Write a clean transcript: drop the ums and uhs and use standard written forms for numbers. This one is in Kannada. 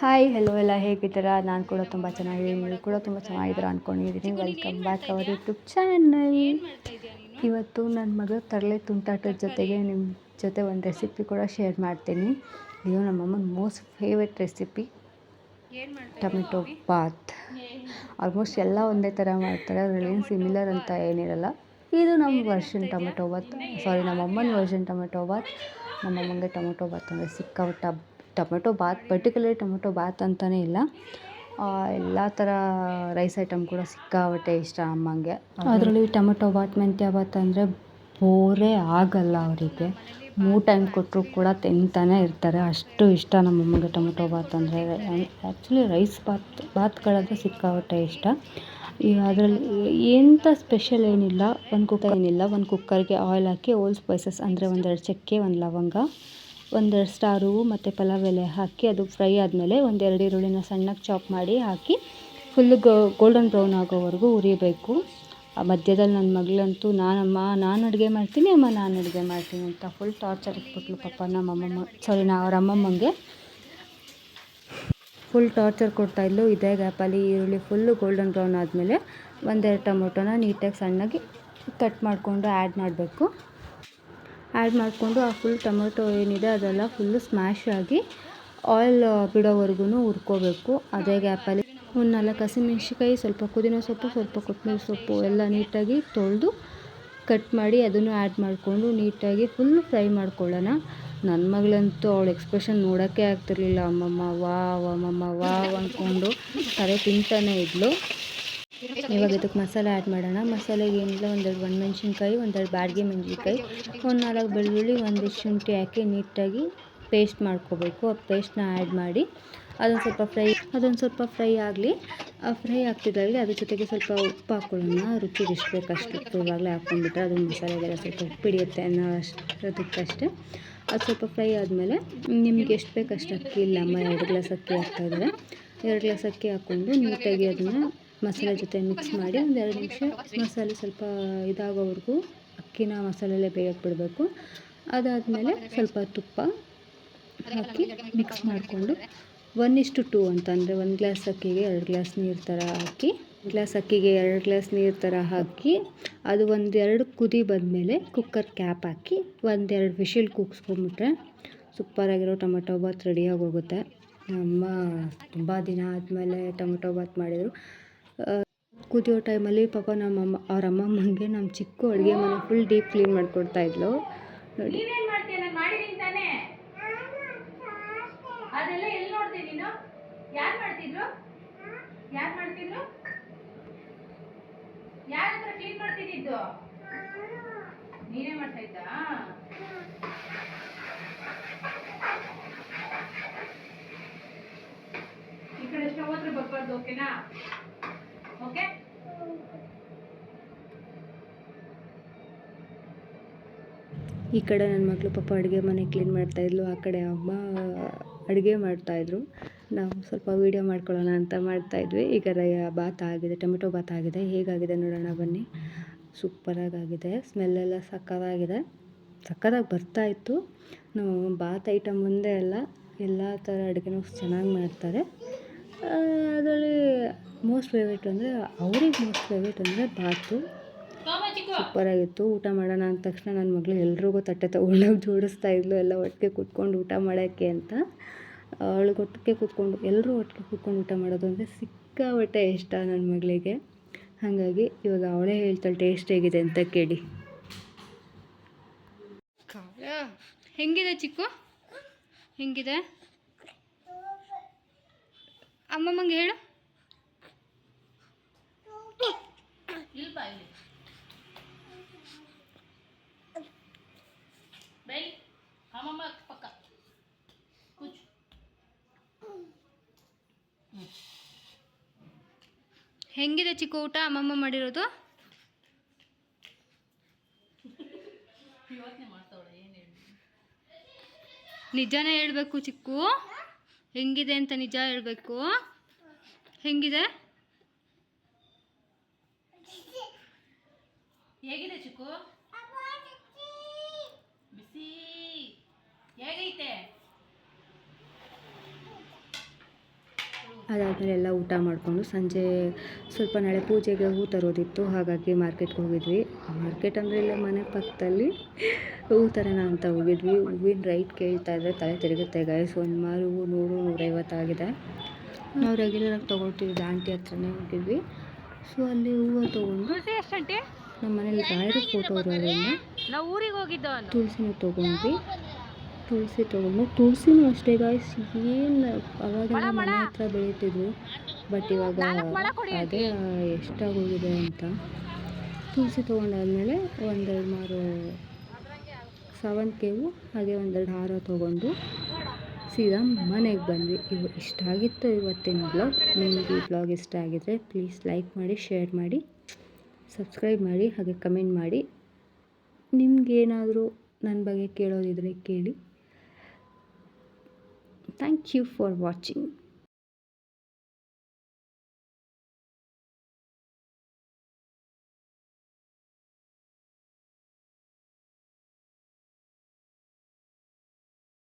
ಹಾಯ್ ಹೆಲೋ ಎಲ್ಲ ಹೇಗಿದ್ದೀರಾ? ನಾನು ಕೂಡ ತುಂಬ ಚೆನ್ನಾಗಿದ್ದೀನಿ, ನೀವು ಕೂಡ ತುಂಬ ಚೆನ್ನಾಗಿದ್ದೀರಾ ಅಂದ್ಕೊಂಡಿದ್ದೀನಿ. Welcome back our YouTube channel. ಇವತ್ತು ನನ್ನ ಮಗಳ ತರಲೆ ತುಂಟಾಟದ ಜೊತೆಗೆ ನಿಮ್ಮ ಜೊತೆ ಒಂದು ರೆಸಿಪಿ ಕೂಡ ಶೇರ್ ಮಾಡ್ತೀನಿ. ಇದು ನಮ್ಮಮ್ಮನ most favourite recipe, tomato bath. Almost ಎಲ್ಲ ಒಂದೇ ಥರ ಮಾಡ್ತಾರೆ, ಅದರಲ್ಲೇನು ಸಿಮಿಲರ್ ಅಂತ ಏನಿರಲ್ಲ. ಇದು ನಮ್ಮ ವರ್ಷನ್ ಟೊಮೆಟೊ ಬಾತ್, ನಮ್ಮಮ್ಮನ ವರ್ಷನ್ ಟೊಮೆಟೊ ಬಾತ್. ನಮ್ಮಮ್ಮಂಗೆ ಟೊಮೆಟೊ ಬಾತ್ ಅಂದರೆ ಸಿಕ್ಕಾಪಟ್ಟೆ. Tomato bath particular tomato bath ಅಂತಲೇ ಇಲ್ಲ, ಎಲ್ಲ ಥರ ರೈಸ್ ಐಟಮ್ ಕೂಡ ಸಿಕ್ಕಾಪಟ್ಟೆ ಇಷ್ಟ ಅಮ್ಮಂಗೆ. ಅದರಲ್ಲಿ ಟೊಮೆಟೊ ಬಾತ್, ಮೆಂತ್ಯ ಬಾತ್ ಅಂದರೆ ಬೋರೇ ಆಗಲ್ಲ ಅವರಿಗೆ. 3 ಟೈಮ್ ಕೊಟ್ಟರು ಕೂಡ ತಿಂತಾನೆ ಇರ್ತಾರೆ, ಅಷ್ಟು ಇಷ್ಟ ನಮ್ಮಮ್ಮಗೆ ಟೊಮೆಟೊ ಬಾತ್ ಅಂದರೆ. ಆ್ಯಕ್ಚುಲಿ ರೈಸ್ ಬಾತ್ಗಳಂದರೆ ಸಿಕ್ಕಾಪಟ್ಟೆ ಇಷ್ಟ. ಈಗ ಅದರಲ್ಲಿ ಎಂಥ ಸ್ಪೆಷಲ್ ಏನಿಲ್ಲ, ಒಂದು ಕುಕ್ಕರ್ಗೆ ಆಯಿಲ್ ಹಾಕಿ ಓಲ್ ಸ್ಪೈಸಸ್ ಅಂದರೆ 1-2 ಚಕ್ಕೆ, 1 ಲವಂಗ, 1-2 ಸ್ಟಾರು ಮತ್ತು ಪಲಾವ್ ಎಲೆ ಹಾಕಿ ಅದು ಫ್ರೈ ಆದಮೇಲೆ 1-2 ಈರುಳ್ಳಿನ ಸಣ್ಣಗೆ ಚಾಪ್ ಮಾಡಿ ಹಾಕಿ ಫುಲ್ಲು ಗೋಲ್ಡನ್ ಬ್ರೌನ್ ಆಗೋವರೆಗೂ ಉರಿಬೇಕು. ಆ ಮಧ್ಯದಲ್ಲಿ ನನ್ನ ಮಗಳಂತೂ ನಾನು ಅಡುಗೆ ಮಾಡ್ತೀನಿ ಅಮ್ಮ, ನಾನು ಅಡುಗೆ ಮಾಡ್ತೀನಿ ಅಂತ ಫುಲ್ ಟಾರ್ಚರ್ ಇಟ್ಬಿಟ್ಲು ಪಾಪ ಅವ್ರ ಅಮ್ಮಮ್ಮಂಗೆ ಫುಲ್ ಟಾರ್ಚರ್ ಕೊಡ್ತಾಯಿದ್ಲು. ಇದೇ ಗ್ಯಾಪಲ್ಲಿ ಈರುಳ್ಳಿ ಫುಲ್ಲು ಗೋಲ್ಡನ್ ಬ್ರೌನ್ ಆದಮೇಲೆ 1-2 ಟೊಮೊಟೊನ ನೀಟಾಗಿ ಸಣ್ಣಗೆ ಕಟ್ ಮಾಡಿಕೊಂಡು ಆ್ಯಡ್ ಮಾಡಬೇಕು. ಆ್ಯಡ್ ಮಾಡಿಕೊಂಡು ಆ ಫುಲ್ ಟೊಮೆಟೊ ಏನಿದೆ ಅದೆಲ್ಲ ಫುಲ್ಲು ಸ್ಮ್ಯಾಶ್ ಆಗಿ ಆಯಿಲ್ ಬಿಡೋವರೆಗೂ ಹುರ್ಕೋಬೇಕು. ಅದೇ ಗ್ಯಾಪಲ್ಲಿ 1-4 ಹಸಿಮೆಣ್ಸಿಕಾಯಿ, ಸ್ವಲ್ಪ ಪುದೀನ ಸೊಪ್ಪು, ಸ್ವಲ್ಪ ಕೊತ್ತಂಬರಿ ಸೊಪ್ಪು ಎಲ್ಲ ನೀಟಾಗಿ ತೊಳೆದು ಕಟ್ ಮಾಡಿ ಅದನ್ನು ಆ್ಯಡ್ ಮಾಡಿಕೊಂಡು ನೀಟಾಗಿ ಫುಲ್ಲು ಫ್ರೈ ಮಾಡ್ಕೊಳ್ಳೋಣ. ನನ್ನ ಮಗಳಂತೂ ಅವಳ ಎಕ್ಸ್ಪ್ರೆಷನ್ ನೋಡೋಕ್ಕೆ ಆಗ್ತಿರ್ಲಿಲ್ಲ. ಅಮ್ಮಮ್ಮ ವಾವ್ ಅಂದ್ಕೊಂಡು ಕರೆ ತಿಂತಾನೆ ಇದ್ಲು. ಇವಾಗ ಇದಕ್ಕೆ ಮಸಾಲೆ ಆ್ಯಡ್ ಮಾಡೋಣ. ಮಸಾಲೆಗೆ ಏನಿಲ್ಲ, 1-2 ಒಣಮೆಣ್ಸಿನ್ಕಾಯಿ, 1-2 ಬ್ಯಾಡಗಿ ಮೆಣಸಿನ್ಕಾಯಿ, 1-4 ಬೆಳ್ಳುಳ್ಳಿ, 1 ಶುಂಠಿ ಹಾಕಿ ನೀಟಾಗಿ ಪೇಸ್ಟ್ ಮಾಡ್ಕೋಬೇಕು. ಆ ಪೇಸ್ಟ್ನ ಆ್ಯಡ್ ಮಾಡಿ ಅದೊಂದು ಸ್ವಲ್ಪ ಫ್ರೈ ಆಗಲಿ. ಫ್ರೈ ಆಗ್ತಿದ್ದಾಗಲಿ ಅದ್ರ ಜೊತೆಗೆ ಸ್ವಲ್ಪ ಉಪ್ಪು ಹಾಕ್ಕೊಳ್ಳೋಣ. ರುಚಿಗೆ ಎಷ್ಟು ಬೇಕಷ್ಟು ಉಪ್ಪು ಇವಾಗಲೇ ಹಾಕ್ಕೊಂಡ್ಬಿಟ್ರೆ ಅದು ಮಸಾಲೆಗೆಲ್ಲ ಸ್ವಲ್ಪ ಉಪ್ಪು ಹಿಡಿಯುತ್ತೆ ಅನ್ನೋ ಅಷ್ಟೇ. ಅದು ಸ್ವಲ್ಪ ಫ್ರೈ ಆದಮೇಲೆ ನಿಮಗೆ ಎಷ್ಟು ಬೇಕಷ್ಟು ಅಕ್ಕಿ, ಇಲ್ಲ ಅಮ್ಮ 2 ಗ್ಲಾಸ್ ಅಕ್ಕಿ ಹಾಕ್ತಾಯಿದ್ದಾರೆ, 2 ಗ್ಲಾಸ್ ಅಕ್ಕಿ ಹಾಕ್ಕೊಂಡು ನೀಟಾಗಿ ಅದನ್ನು ಮಸಾಲೆ ಜೊತೆ ಮಿಕ್ಸ್ ಮಾಡಿ 1-2 ನಿಮಿಷ ಮಸಾಲೆ ಸ್ವಲ್ಪ ಇದಾಗೋವರೆಗೂ ಅಕ್ಕಿನ ಮಸಾಲೆಯಲ್ಲೇ ಬೇಯಕ್ಕೆ ಬಿಡಬೇಕು. ಅದಾದಮೇಲೆ ಸ್ವಲ್ಪ ತುಪ್ಪ ಹಾಕಿ ಮಿಕ್ಸ್ ಮಾಡಿಕೊಂಡು 1:2 ಅಂತಂದರೆ 1 ಗ್ಲಾಸ್ ಅಕ್ಕಿಗೆ 2 ಗ್ಲಾಸ್ ನೀರು ಥರ ಹಾಕಿ, 1 ಗ್ಲಾಸ್ ಅಕ್ಕಿಗೆ 2 ಗ್ಲಾಸ್ ನೀರು ಥರ ಹಾಕಿ ಅದು 1-2 ಕುದಿ ಬಂದಮೇಲೆ ಕುಕ್ಕರ್ ಕ್ಯಾಪ್ ಹಾಕಿ 1-2 ವಿಷಿಲ್ ಕೂಗಿಸ್ಕೊಂಬಿಟ್ರೆ ಸೂಪರಾಗಿರೋ ಟೊಮೆಟೊ ಬಾತ್ ರೆಡಿಯಾಗಿ ಹೋಗುತ್ತೆ. ಅಮ್ಮ ತುಂಬ ದಿನ ಆದಮೇಲೆ ಟೊಮೆಟೊ ಬಾತ್ ಮಾಡಿದರು. ಕುದಿಯೋ ಟೈಮಲ್ಲಿ ಪಾಪ ಅವ್ರ ಅಮ್ಮಮ್ಮಂಗೆ ನಮ್ಮ ಚಿಕ್ಕು ಅಡುಗೆ ಮನೆ ಫುಲ್ ಡೀಪ್ ಕ್ಲೀನ್ ಮಾಡಿಕೊಡ್ತಾಯಿದ್ಲು ನೋಡಿ. ಅದೆಲ್ಲ ಎಲ್ಲಿ ನೋಡ್ದೆ ನೀನು? ಯಾರು ಮಾಡ್ತಿದ್ರು? ಯಾರ ಹತ್ರ ಕ್ಲೀನ್ ಮಾಡ್ತಿದ್ದು? ನೀನೇ ಮಾಡ್ತಾ ಇದ್ದಾ? ಈ ಕಡೆ ಸ್ಟವ್ ಹತ್ರ ಬರ್ಬಾರ್ದು, ಓಕೆನಾ? ಓಕೆ. ಈ ಕಡೆ ನನ್ನ ಮಗಳು ಪಾಪ ಅಡುಗೆ ಮನೆ ಕ್ಲೀನ್ ಮಾಡ್ತಾಯಿದ್ಲು, ಆ ಕಡೆ ಅಮ್ಮ ಅಡುಗೆ ಮಾಡ್ತಾಯಿದ್ರು. ನಾವು ಸ್ವಲ್ಪ ವೀಡಿಯೋ ಮಾಡ್ಕೊಳ್ಳೋಣ ಅಂತ ಮಾಡ್ತಾಯಿದ್ವಿ. ಈಗ ಬಾತ್ ಆಗಿದೆ, ಟೊಮೆಟೊ ಬಾತ್ ಆಗಿದೆ. ಹೇಗಾಗಿದೆ ನೋಡೋಣ ಬನ್ನಿ. ಸೂಪರಾಗಿದೆ, ಸ್ಮೆಲ್ಲೆಲ್ಲ ಸಕ್ಕತ್ತಾಗಿ ಬರ್ತಾಯಿತ್ತು. ನಾವು ಬಾತ್ ಐಟಮ್ ಒಂದೇ ಅಲ್ಲ, ಎಲ್ಲ ಥರ ಅಡುಗೆನೂ ಚೆನ್ನಾಗಿ ಮಾಡ್ತಾರೆ. ಅದರಲ್ಲಿ ಮೋಸ್ಟ್ ಫೇವ್ರೇಟ್ ಅಂದರೆ ಬಾತು. ಸೂಪರಾಗಿತ್ತು. ಊಟ ಮಾಡೋಣ ಅಂದ ತಕ್ಷಣ ನನ್ನ ಮಗಳು ಎಲ್ರಿಗೂ ತಟ್ಟೆ ತೊಗೊಂಡೋಗಿ ಜೋಡಿಸ್ತಾ ಇದ್ಲು, ಎಲ್ಲ ಒಟ್ಟಿಗೆ ಕೂತ್ಕೊಂಡು ಊಟ ಮಾಡೋಕ್ಕೆ ಅಂತ. ಅವಳಿಗೆ ಎಲ್ಲರೂ ಒಟ್ಟಿಗೆ ಕೂತ್ಕೊಂಡು ಊಟ ಮಾಡೋದು ಅಂದರೆ ಸಿಕ್ಕಾಪಟ್ಟೆ ಇಷ್ಟ ನನ್ನ ಮಗಳಿಗೆ. ಹಾಗಾಗಿ ಇವಾಗ ಅವಳೇ ಹೇಳ್ತಾಳೆ ಟೇಸ್ಟ್ ಹೇಗಿದೆ ಅಂತ ಕೇಳಿ. ಹೆಂಗಿದೆ ಚಿಕ್ಕು? ಹೆಂಗಿದೆ ಅಮ್ಮಮ್ಮಂಗೆ ಹೇಳು. ಹೆಂಗಿದೆ ಚಿಕ್ಕು ಊಟ ಅಮ್ಮಮ್ಮ ಮಾಡಿರೋದು? ನಿಜಾನೇ ಹೇಳ್ಬೇಕು ಚಿಕ್ಕು, ಹೆಂಗಿದೆ ಅಂತ ನಿಜ ಹೇಳ್ಬೇಕು. ಹೆಂಗಿದೆ? ಹೇಗಿದೆ ಚಿಕ್ಕು? ಹೇಗೈತೆ? ಅದಾದಮೇಲೆ ಎಲ್ಲ ಊಟ ಮಾಡಿಕೊಂಡು ಸಂಜೆ ಸ್ವಲ್ಪ ನಾಳೆ ಪೂಜೆಗೆ ಹೂ ತರೋದಿತ್ತು, ಹಾಗಾಗಿ ಮಾರ್ಕೆಟ್ಗೆ ಹೋಗಿದ್ವಿ. ಮಾರ್ಕೆಟ್ ಅಂದರೆ ಇಲ್ಲ ಮನೆ ಪಕ್ಕದಲ್ಲಿ ಹೂ ತರೋಣ ಅಂತ ಹೋಗಿದ್ವಿ. ಹೂವಿನ ರೈಟ್ ಕೇಳ್ತಾ ಇದ್ದರೆ ತಲೆ ತಿರುಗುತ್ತೆ ಗೈಸ್. ಒಂದು ಮಾರು 100-150 ಆಗಿದೆ. ನಾವು ರೆಗ್ಯುಲರಾಗಿ ತೊಗೊಳ್ತಿದ್ವಿ ಆಂಟಿ ಹತ್ರನೇ ಹೋಗಿದ್ವಿ. ಸೊ ಅಲ್ಲಿ ಹೂವು ತೊಗೊಂಡು ನಮ್ಮ ಮನೇಲಿ ರಾಯರ ಫೋಟೋ ಇರೋದ್ರಿಂದ ನಾವು ಊರಿಗೆ ಹೋಗಿದ್ದೋ. ತುಳಸಿನೂ ತೊಗೊಂಡ್ವಿ. ತುಳಸಿನೂ ಅಷ್ಟೇ ಗಾಯ್ಸ್, ಏನು ಅವಾಗೆಲ್ಲ ಮನೆ ಹತ್ರ ಬೆಳೀತಿದ್ವು, ಬಟ್ ಇವಾಗ ಅದೇ ಎಷ್ಟಾಗೋಗಿದೆ ಅಂತ. ತುಳಸಿ ತೊಗೊಂಡಾದ್ಮೇಲೆ ಒಂದೆರಡು ಮಾರು ಸೇವಂತಿಗೆವು ಹಾಗೆ ಒಂದೆರಡು ಹಾರ ತೊಗೊಂಡು ಸೀದಾ ಮನೆಗೆ ಬಂದ್ವಿ. ಇಷ್ಟ ಆಗಿತ್ತು ಇವತ್ತಿನ ಬ್ಲಾಗ್. ನಿಮಗೆ ಈ ಬ್ಲಾಗ್ ಇಷ್ಟ ಆಗಿದ್ರೆ ಪ್ಲೀಸ್ ಲೈಕ್ ಮಾಡಿ, ಶೇರ್ ಮಾಡಿ, ಸಬ್ಸ್ಕ್ರೈಬ್ ಮಾಡಿ, ಹಾಗೆ ಕಮೆಂಟ್ ಮಾಡಿ. ನಿಮಗೇನಾದರೂ ನನ್ನ ಬಗ್ಗೆ ಕೇಳೋದಿದ್ರೆ ಕೇಳಿ. Thank you for watching.